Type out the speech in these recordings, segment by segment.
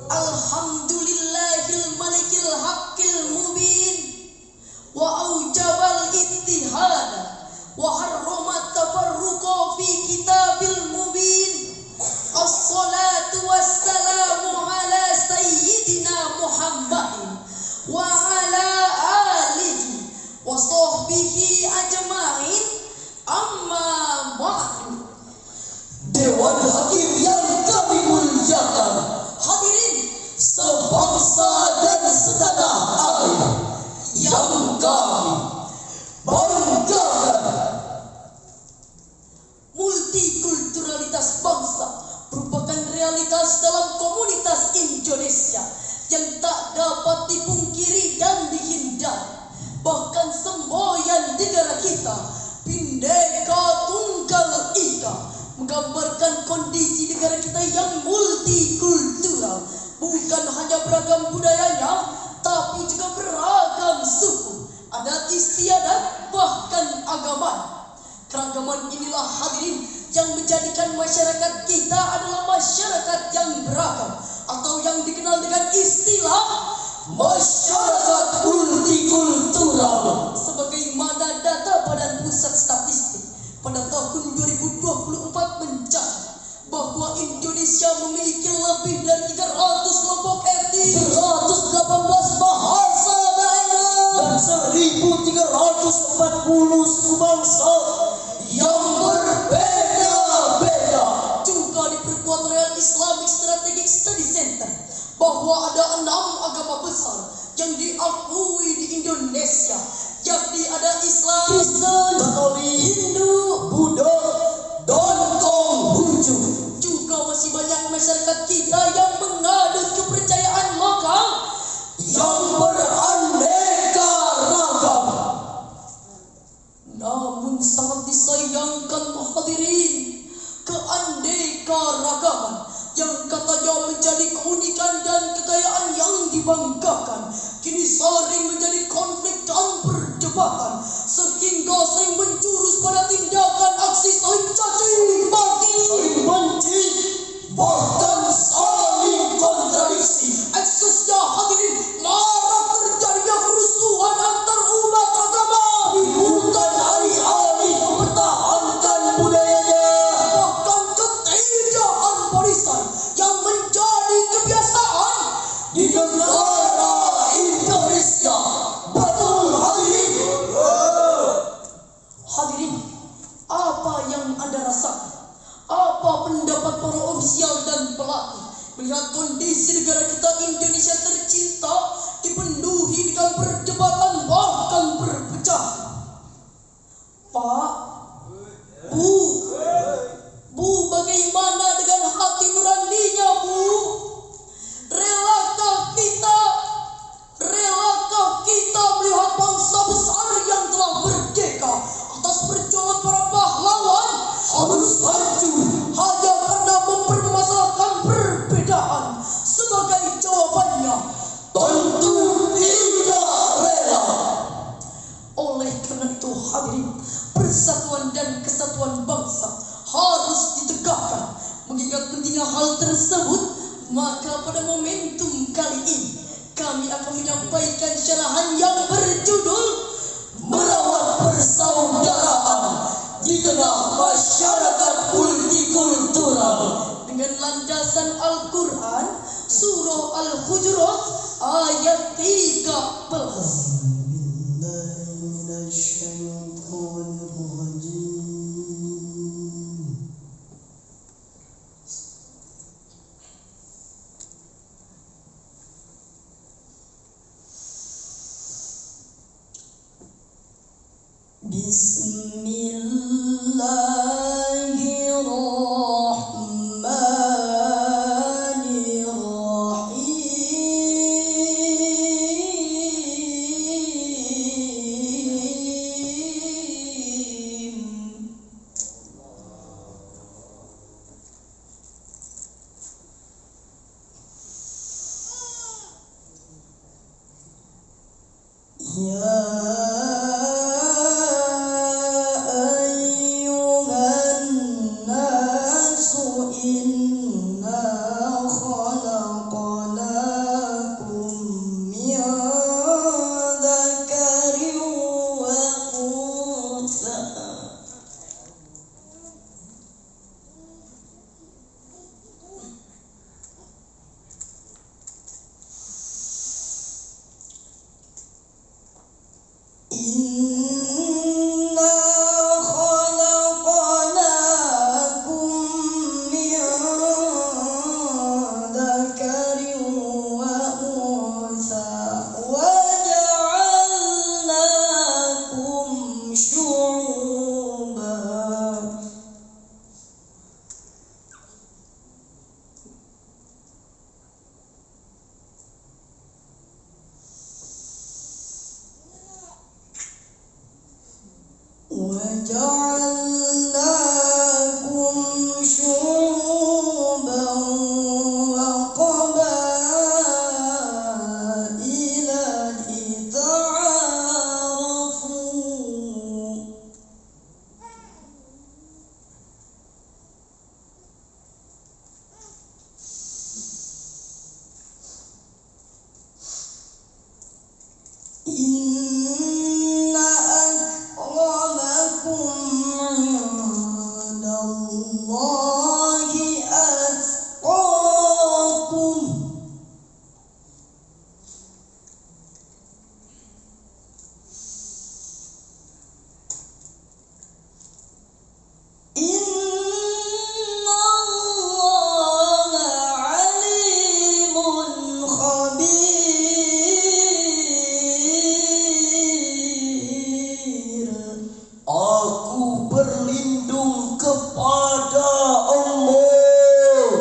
Alhamdulillahil malikil haqqil mubin wa aujabal ittihad wa harramat tafarruqa fi kitabil mubin. Assalatu wassalamu ala sayyidina Muhammadin wa ala alihi wa sahbihi ajma'in. Amma ba'du. Dewan Hakim yang kami muliakan, Hadirin sebangsa dan setanah air yang kami banggakan. Multikulturalitas bangsa merupakan realitas dalam komunitas Indonesia yang tak dapat dipungkiri dan dihindari. Bahkan semboyan negara kita, Bhinneka Tunggal Ika, menggambarkan kondisi negara kita yang multikultural. Bukan hanya beragam budayanya, tapi juga beragam suku, adat istiadat, bahkan agama. Keragaman inilah hadirin yang menjadikan masyarakat kita adalah masyarakat yang beragam, atau yang dikenal dengan istilah masyarakat multikultural. Sebagaimana data Badan Pusat Statistik pada tahun 2024 mencatat bahwa Indonesia memiliki lebih dari 300 kelompok etnis, 118 bahasa daerah, dan 1.340 suku bangsa yang berbeda-beda. Juga diperkuat oleh Islamic Strategic Study Center bahwa ada 6 agama besar yang diakui di Indonesia, yakni ada Islam, Kristen, Katolik, Hindu, Buddha, dan Konghucu. Juga masih banyak masyarakat kita yang mengadut kepercayaan lokal yang beraneka ragam. Namun sangat disayangkan hadirin, keanekaragaman yang katanya menjadi keunikan dan kekayaan yang dibanggakan kini sering menjadi konflik dan perdebatan, sehingga sering menjurus pada tindakan aksi saling caci maki, Saling benci, bahkan saling kontradiksi. eksesnya hadirin marak terjadinya kerusuhan antar umat agama, Bukan alih-alih mempertahankan budayanya, bahkan ketidakharmonisan yang menjadi kebiasaan di negara Indonesia. Betul hadirin. Hadirin, apa yang Anda rasakan? Apa pendapat para ofisial dan pelatih melihat kondisi negara kita Indonesia tercinta dipenuhi dengan perdebatan bahkan perpecahan? Pak, Bu, bagaimana dengan hati nuraninya, Bu? Relakah kita melihat bangsa besar yang telah merdeka atas perjuangan para pahlawan Harus hancur hanya karena mempermasalahkan perbedaan? Sebagai jawabannya, tentu tidak rela. oleh karena itu hadirin, persatuan dan kesatuan bangsa harus ditegakkan. Mengingat pentingnya hal tersebut, maka pada momentum kali ini kami akan menyampaikan syarahan yang berjudul Merawat persaudaraan di tengah masyarakat multikultural. dengan landasan Al-Quran, Surah Al-Hujurat ayat 13. Ya وجعلناكم شعوبا وقبائل لتعارفوا إن أكرمكم عند الله أتقاكم إن الله عليم خبير. Aku berlindung kepada Allah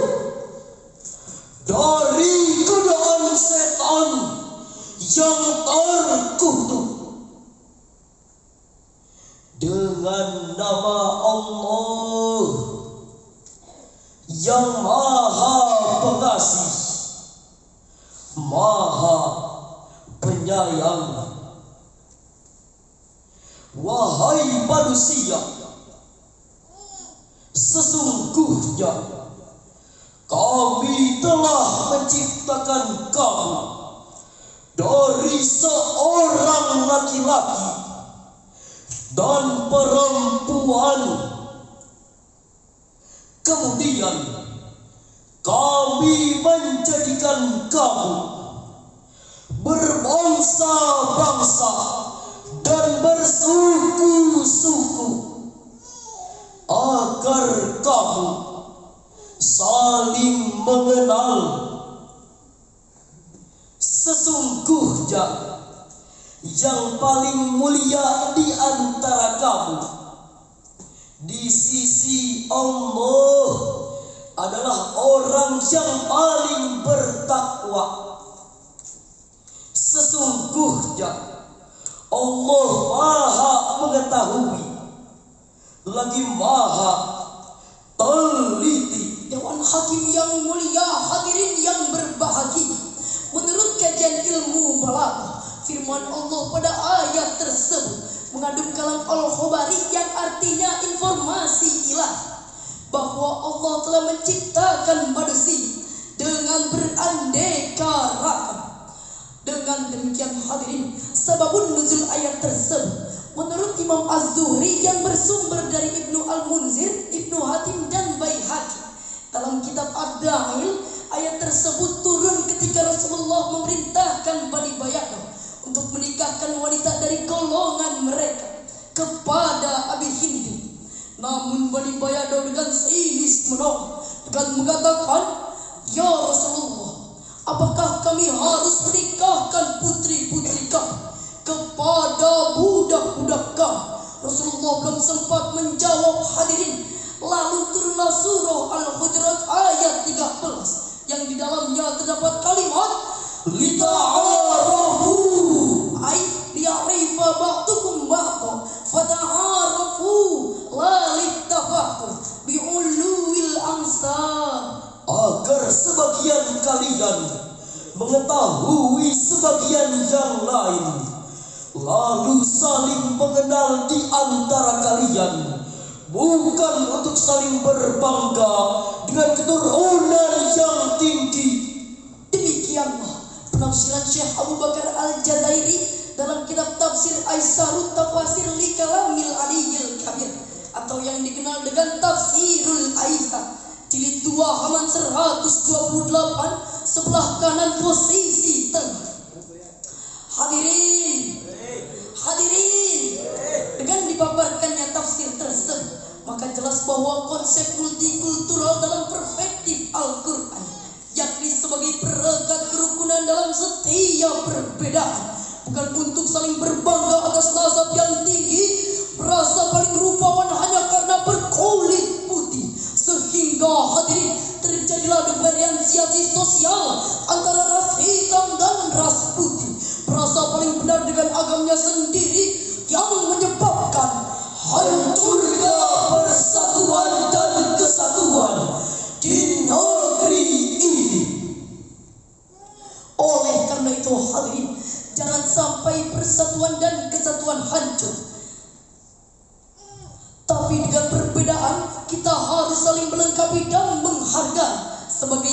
dari godaan setan yang terkutuk. Dengan nama Allah yang Maha Pengasih, Maha Penyayang. Wahai manusia, sesungguhnya kami telah menciptakan kamu dari seorang laki-laki dan perempuan. Kemudian kami menjadikan kamu berbangsa-bangsa dan bersuku-suku agar kamu saling mengenal. Sesungguhnya yang paling mulia di antara kamu di sisi Allah adalah orang yang paling bertakwa. Sesungguhnya Allah Maha mengetahui lagi Maha teliti. Dewan Hakim yang mulia, hadirin yang berbahagia, menurut kajian ilmu balaghah, firman Allah pada ayat tersebut mengandung kalam al-khabari yang artinya informasi ilahi, bahwa Allah telah menciptakan manusia dengan beraneka ragam. Dengan demikian hadirin, sababun nuzul ayat tersebut menurut Imam Az-Zuhri yang bersumber dari Ibnu Al-Munzir, Ibnu Hatim dan Baihaqi dalam kitab Ad-Da'il, ayat tersebut turun ketika Rasulullah memerintahkan Bani Bayadah untuk menikahkan wanita dari golongan mereka kepada Abi Hindi. Namun Bani Bayadah dengan sinis menolak dengan mengatakan, "Ya Rasulullah, apakah kami harus menikahkan putri-putri kami kepada budak-budak kami?" Rasulullah belum sempat menjawab hadirin, lalu turunlah surah Al-Hujurat ayat 13 yang di dalamnya terdapat kalimat lita'arafu, ay liya'rifa ba'dukum ba'da fata'arafu la littafaku bi'uluwil ansar, agar sebagian kalian mengetahui sebagian yang lain, lalu saling mengenal di antara kalian, bukan untuk saling berbangga dengan keturunan yang tinggi. Demikianlah penafsiran Syekh Abu Bakar Al-Jazairi dalam kitab tafsir Aisarut Tafasir li Kalamil Aliyyil Kabir, atau yang dikenal dengan Tafsirul Aisar, jilid 2 halaman 128 sebelah kanan posisi tengah. Hadirin, dengan dipaparkannya tafsir tersebut, maka jelas bahwa konsep multikultural dalam perspektif Al-Quran, yakni sebagai perekat kerukunan dalam setiap perbedaan, bukan untuk saling berbangga atas nasab yang tinggi, merasa paling rupawan hanya karena berkulit putih, sehingga hadirin terjadilah diferensiasi sosial antara ras hitam dan ras putih, merasa paling benar dengan agamanya sendiri, yang menyebabkan hancur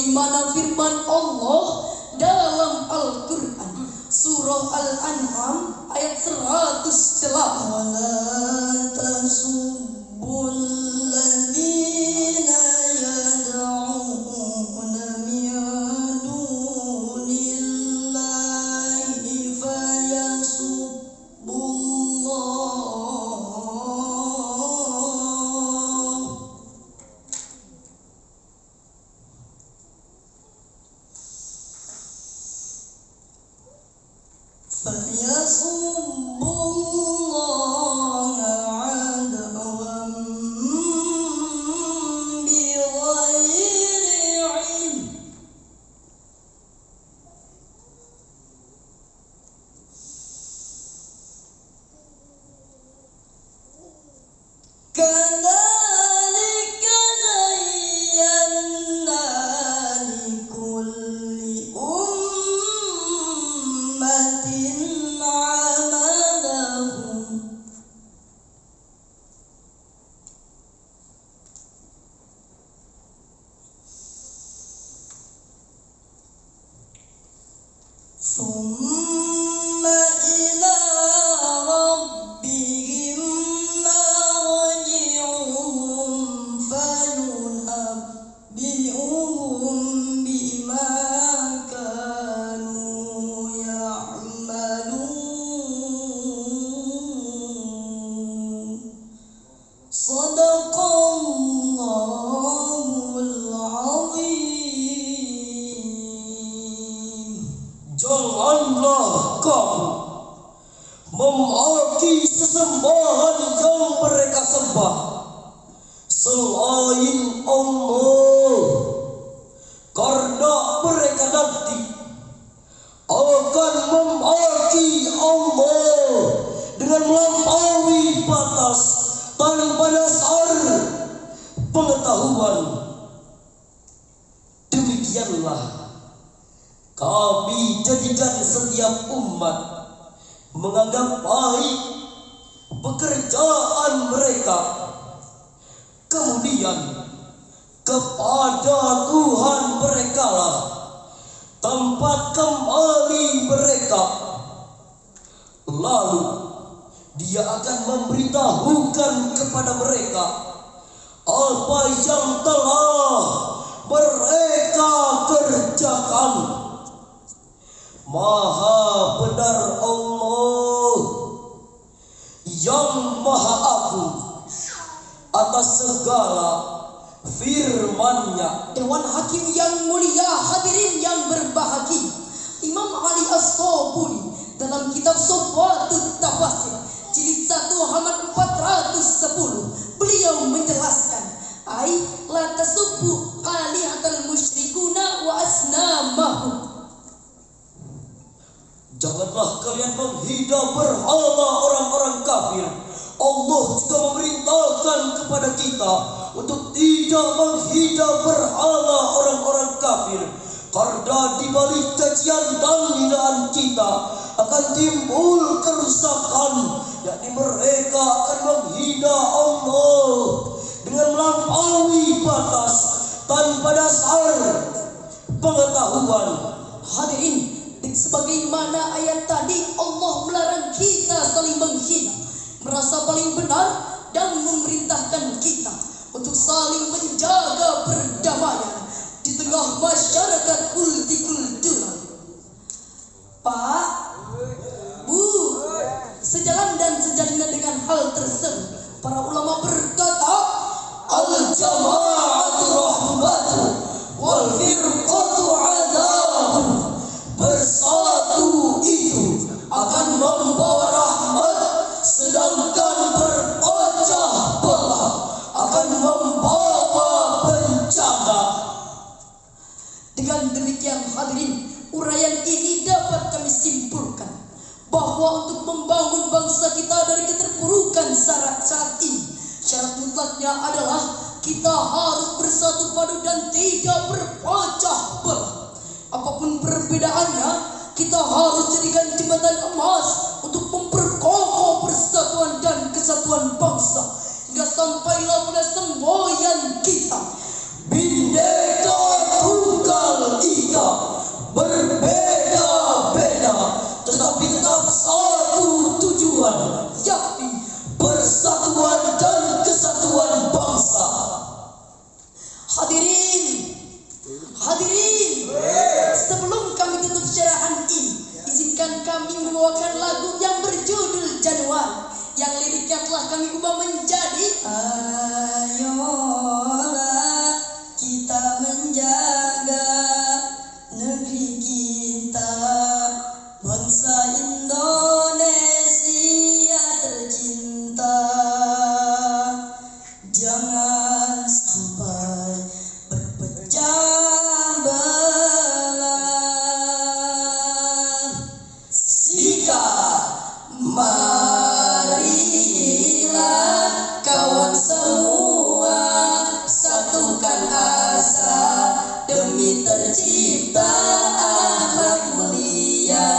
sebagaimana firman Allah dalam Al-Quran surah Al-An'am ayat 108. Wala tasubbul ladzina yad'una min dunillahi فيسبوا عدوا بغير علم كذلك زينا لكل أمة عملهم ثم إلى ربهم مرجعهم فينبئهم بما كانوا يعملون صدق الله العظيم. Janganlah kamu memaki sesembahan yang mereka sembah selain Allah, karena mereka nanti akan memaki Allah dengan melampaui batas tanpa dasar pengetahuan. Demikianlah kami jadikan setiap umat menganggap baik pekerjaan mereka, kemudian kepada Tuhan mereka lah tempat kembali mereka. Lalu Dia akan memberitahukan kepada mereka apa yang telah mereka kerjakan. Maha benar Allah yang maha agung atas segala firman-Nya. Dewan Hakim yang mulia, hadirin yang berbahagia, Imam Ali As-Sabuni dalam kitab Sofatut Tafasir jilid 1 halaman 410 beliau menjelaskan la tasubbu alihatal musyrikuna wa asnamahum. Janganlah kalian menghina berhala orang-orang kafir. Allah juga memerintahkan kepada kita untuk tidak menghina berhala orang-orang kafir, karena di balik cacian dan hinaan kita akan timbul kerusakan, yakni mereka akan menghina Allah dengan melampaui batas tanpa dasar pengetahuan. Hadirin, sebagaimana ayat tadi Allah melarang kita saling menghina, merasa paling benar, dan memerintahkan kita untuk saling menjaga perdamaian di tengah masyarakat multikultural. Pak, Bu, sejalan dan sejalan dengan hal tersebut, para ulama berkata, al-jama'atu rahmatu wal firqatu adabun. Bersatu itu akan membawa rahmat, sedangkan berpecah belah akan membawa bencana. Dengan demikian hadirin, uraian ini dapat kami simpulkan bahwa untuk membangun bangsa kita dari keterpurukan saat ini, syarat mutlaknya adalah kita harus bersatu padu dan tidak berpecah belah. Apapun perbedaannya, kita harus jadikan jembatan emas untuk memperkokoh persatuan dan kesatuan bangsa hingga sampailah pada semboyan kita Bhinneka Tunggal Hadirin, sebelum kami tutup syarahan ini, izinkan kami membawakan lagu yang berjudul Januari, yang liriknya telah kami ubah menjadi ayolah kita menjaga negeri kita, bangsa Indonesia tercinta. Jangan sampai berpecah belah. Sikap marilah kawan semua, satukan asa demi tercipta akhlak mulia,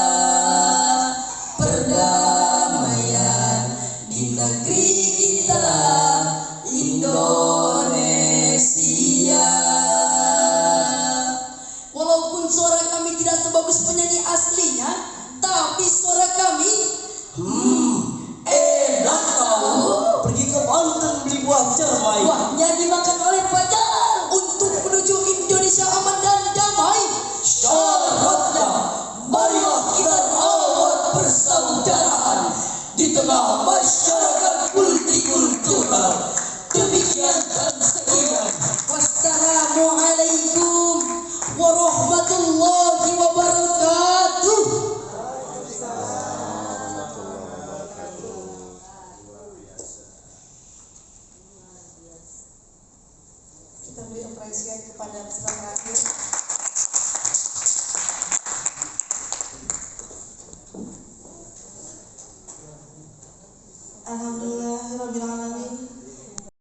perdamaian di negeri kita Indonesia. Walaupun suara kami tidak sebagus penyanyi aslinya, tapi suara kami Enak tahu. Pergi ke Banten beli buah cermai. buahnya dimakan oleh pacar untuk menuju Indonesia aman dan damai. Syaratnya, marilah kita rawat persaudaraan di tengah masyarakat multikultural. Demikian dan sekian. Wassalamualaikum warahmatullahi wabarakatuh. Kita beri apresiasi kepada peserta terakhir. Alhamdulillahirabbil alamin.